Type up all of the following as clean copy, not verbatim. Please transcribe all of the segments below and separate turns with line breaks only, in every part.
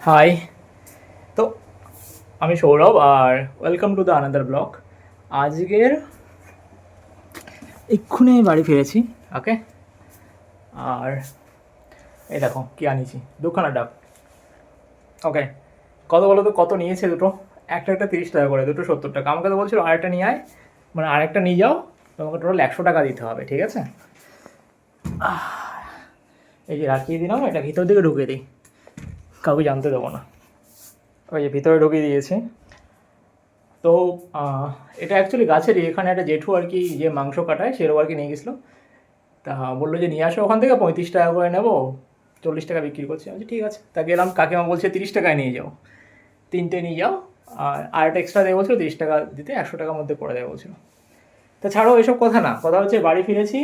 High. তো আমি সৌরভ আর welcome to the another blog. আজকের এক্ষুনি বাড়ি ফিরেছি। ওকে, আর এই দেখো কী আনিছি, দুখানা ডাব। ওকে, কত বলো তো, কত নিয়েছে দুটো? একটা 30 টাকা করে, দুটো 70 টাকা। আমাকে তো বলছিল আরেকটা নিয়ে আয়, মানে আরেকটা নিয়ে যাও, তোমাকে টোটাল 100 টাকা দিতে হবে, ঠিক আছে? এই যে রাখিয়ে দিলাম, এটা ভিতর দিকে ঢুকিয়ে দিই, কাউকে জানতে দেবো না। ওই যে ভিতরে ঢুকিয়ে দিয়েছে। তো এটা অ্যাকচুয়ালি গাছেরই। এখানে একটা জেঠু আর কি, যে মাংস কাটায়, সেরও আর কি নিয়ে গেছিলো। তা বললো যে নিয়ে আসো ওখান থেকে, 35 টাকা করে নেবো, 40 টাকা বিক্রি করছি। আমি বলছি ঠিক আছে। তা গেলাম, কাকিমা বলছে 30 টাকায় নিয়ে যাও, তিনটে নিয়ে যাও, আর একটা এক্সট্রা দেবো বলছিল, 30 টাকা দিতে 100 টাকার মধ্যে করে দেবো বলছিল। তা ছাড়ো এসব কথা না, কথা হচ্ছে বাড়ি ফিরেছি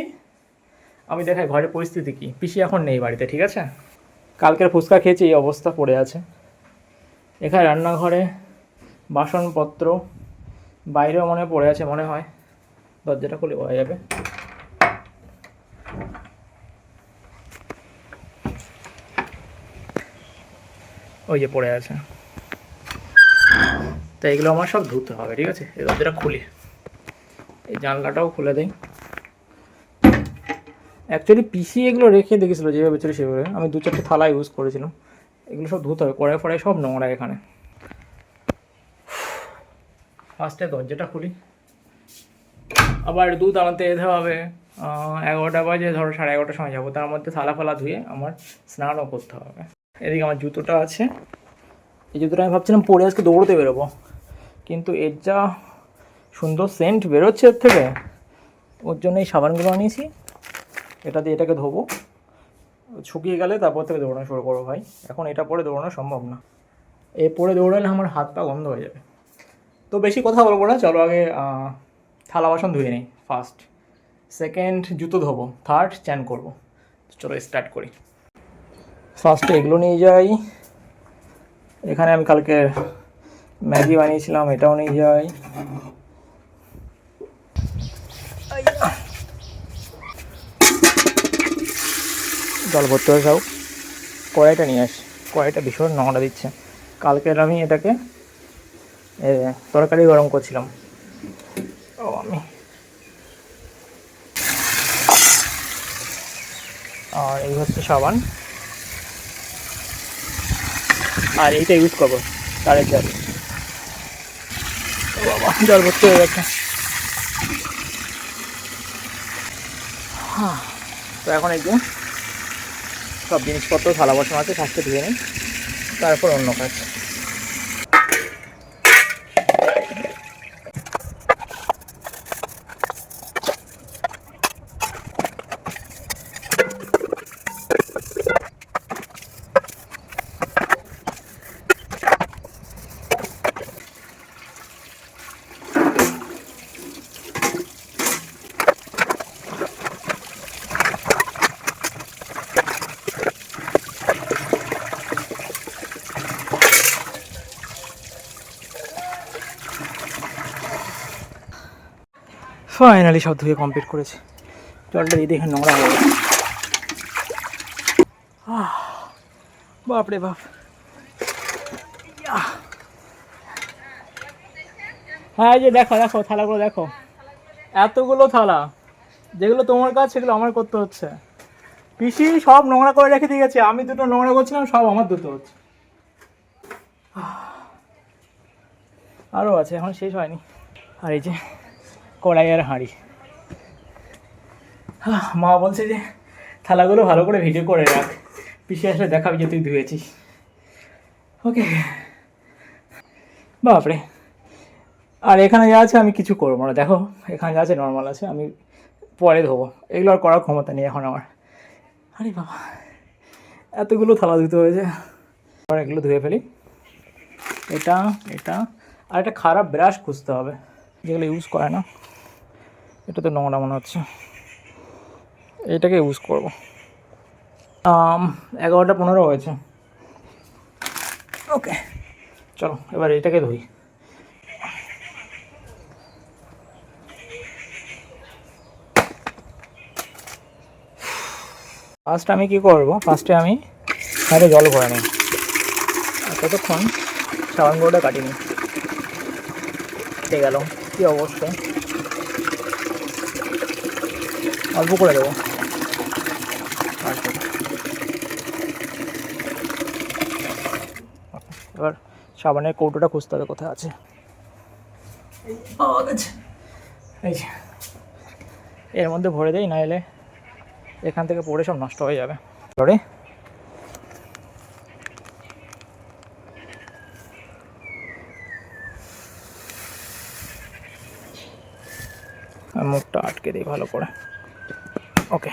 আমি, দেখাই ঘরের পরিস্থিতি কী। পিসি এখন নেই বাড়িতে, ঠিক আছে? কালকের ফুচকা খেয়েছি, এই অবস্থা পড়ে আছে। এখানে রান্নাঘরে বাসনপত্র, বাইরেও মনে পড়ে আছে মনে হয়। দরজাটা খুলে পাওয়া যাবে। ওই যে পড়ে আছে। তো এগুলো আমার সব ধুতে হবে, ঠিক আছে? এই দরজাটা খুলি, এই জানলাটাও খুলে দেয়। অ্যাকচুয়ালি পিসি এগুলো রেখে দেখেছিলো যেভাবে ছিল সেভাবে, আমি 2-4টে থালা ইউজ করেছিলাম। এগুলো সব ধুতে হবে, কড়াই ফড়াই সব নোংরা এখানে। ফার্স্টে দরজাটা খুলি, আবার দুধ আনতে যেতে হবে। 11টা বাজে, ধরো 11:30টার সময় যাবো। তার মধ্যে থালা ফালা ধুয়ে আমার স্নানও করতে হবে। এদিকে আমার জুতোটা আছে, এই জুতোটা আমি ভাবছিলাম পরে আজকে দৌড়তে বেরোবো, কিন্তু এর যা সুন্দর সেন্ট বেরোচ্ছে এর থেকে, ওর জন্য এই সাবানগুলো আনিয়েছি। এটা দিয়ে এটাকে ধোবো, শুকিয়ে গেলে তারপর থেকে দৌড়ানো শুরু করবো ভাই। এখন এটা পরে দৌড়ানো সম্ভব না, এ পরে দৌড়ালে আমার হাত পা বন্ধ হয়ে যাবে। তো বেশি কথা বলবো না, চলো আগে থালা বাসন ধুয়ে নিই ফার্স্ট, সেকেন্ড জুতো ধোবো, থার্ড চ্যান করবো। চলো স্টার্ট করি। ফার্স্টে এগুলো নিয়ে যাই। এখানে আমি কালকে ম্যাগি বানিয়েছিলাম, এটাও নিয়ে যাই। জল ভর্তি হয়ে যাও। কড়াইটা নিয়ে আসি, কড়াইটা ভীষণ নোংরা দিচ্ছে। কালকের আমি এটাকে তরকারি গরম করছিলাম। আমি আর এই হচ্ছে সাবান, আর এইটা ইউজ করবো তারের জল। বাবা, জল ভর্তি হয়ে গেছে। হ্যাঁ, তো এখন এই যে সব জিনিসপত্র থালা বাসন আছে, ফার্স্টে ধুয়ে নিই, তারপর অন্য কাজ। ফাইনালি সব ধুয়ে কমপ্লিট করেছি। জলটা দিয়ে দেখে নোংরা হয়ে গেছে। বাপরে বাপ। হ্যাঁ, এই যে দেখো দেখো থালাগুলো দেখো, এতগুলো থালা, যেগুলো তোমার কাজ সেগুলো আমার করতে হচ্ছে। পিসি সব নোংরা করে রেখে দিয়ে গেছে, আমি দুটো নোংরা করছিলাম, সব আমার ধুতে হচ্ছে। আরও আছে, এখন শেষ হয়নি। আর এই যে কড়াই আর হাঁড়ি। মা বলছে যে থালাগুলো ভালো করে ভিডিও করে রাখ, পিসি আসলে দেখাবি যে তুই ধুয়েছিস। ওকে, বাপরে। আর এখানে যা আছে আমি কিছু করবো না, দেখো এখানে যা আছে নর্মাল আছে, আমি পরে ধোবো। এগুলো আর করার ক্ষমতা নেই এখন আমার। আরে বাবা, এতগুলো থালা ধুতে হয়েছে। আবার এগুলো ধুয়ে ফেলি। এটা এটা আর একটা খারাপ ব্রাশ খুঁজতে হবে, যেগুলো ইউজ করে না। এটা তো নোংরা মনে হচ্ছে, এটাকে ইউজ করবো। 11:15 হয়েছে। ওকে, চলো এবার এটাকে ধুই। ফার্স্ট আমি কী করবো, ফার্স্টে আমি বাইরে জল ভরে নিই। ততক্ষণ সাবান গুঁড়োটা কাটিনি, কেটে গেল। কী অবস্থা, অল্প করে দেবো। এবার সাবানের কৌটোটা খুঁজতে হবে কোথায় আছে। পাওয়া গেছে, এই যে এর মধ্যে ভরে দেই, না এলে এখান থেকে পড়ে সব নষ্ট হয়ে যাবে। ধরে মুখটা আটকে দিই ভালো করে। ওকে,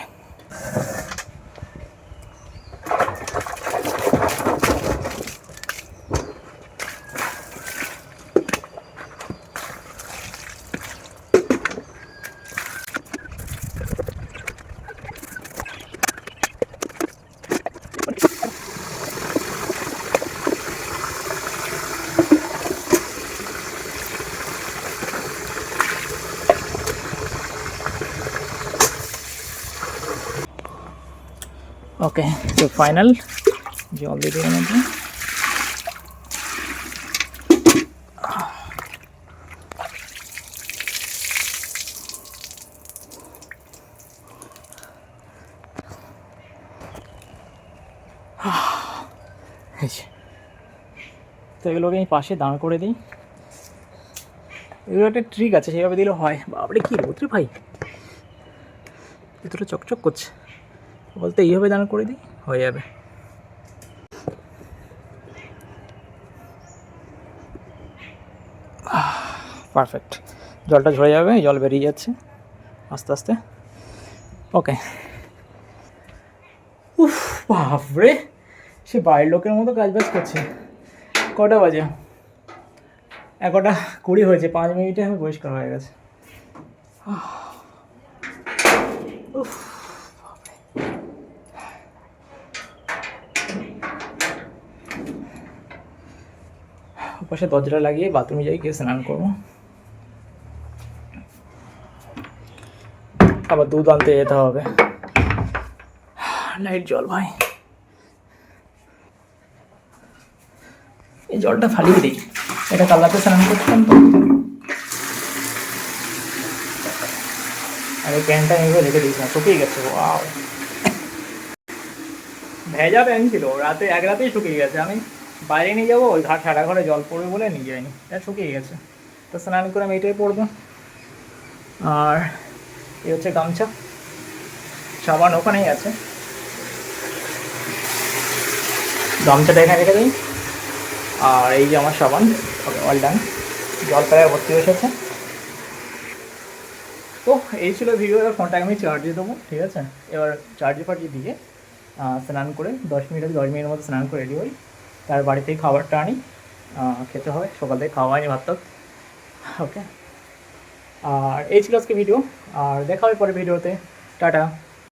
ওকে, তো ফাইনাল জল দিয়ে দিলাম মধ্যে। তো এগুলোকে আমি পাশে দাঁড় করে দিই। এগুলো একটা ট্রিক আছে, সেভাবে দিলে হয়। বাপরে কী রোদ রে ভাই, ভিতরে চকচক করছে। বলতে এইভাবে দাঁড় করে দিই, হয়ে যাবে। পারফেক্ট, জলটা ঝরে যাবে, জল বেরিয়ে যাচ্ছে আস্তে আস্তে। ওকে, উফ বাপরে, সে বাড়ির লোকের মতো কাজবাজ করছে। কটা বাজে? 11:20 হয়েছে, 5 মিনিটে আমি পরিষ্কার হয়ে গেছে। উফ, পাশে দরজাটা লাগিয়ে বাথরুমে যাই, গিয়ে স্নান করবো। আবার দুধ আনতে যেতে হবে। লাইট জল ভাই, এই জলটা ফালিয়ে দিই। এটা কাল রাতে স্নান করতাম তো, আর এই প্যান্টটা এইভাবে রেখে দিয়েছিলাম, শুকিয়ে গেছে। ওয়াও, ভেজা প্যান্ট ছিল, এক রাতেই শুকিয়ে গেছে। আমি বাইরে নিয়ে যাবো, ওই সারা ঘরে জল পড়বে বলে নিয়ে যাইনি, এটা শুকিয়ে গেছে। তো স্নান করে আমি এটাই পরবো। আর এই হচ্ছে গামছা, সাবান ওখানেই আছে, গামছাটা এখানে রেখে দিই। আর এই যে আমার সাবান, অল ডান, জল প্রায় ভর্তি হয়ে এসেছে। তো এই ছিল ভিডিও। এবার ফোনটাকে আমি চার্জে দেবো, ঠিক আছে? এবার চার্জে ফার্জে দিয়ে স্নান করে 10 মিনিটের মতো স্নান করে রেডি হই। তার বাড়িতেই খাবারটা আনি, খেতে হয়। সকাল থেকে খাওয়া হয়নি ভাত। ওকে, আর এই ছিল আজকে ভিডিও, আর দেখা হবে পরে ভিডিওতে। টাটা।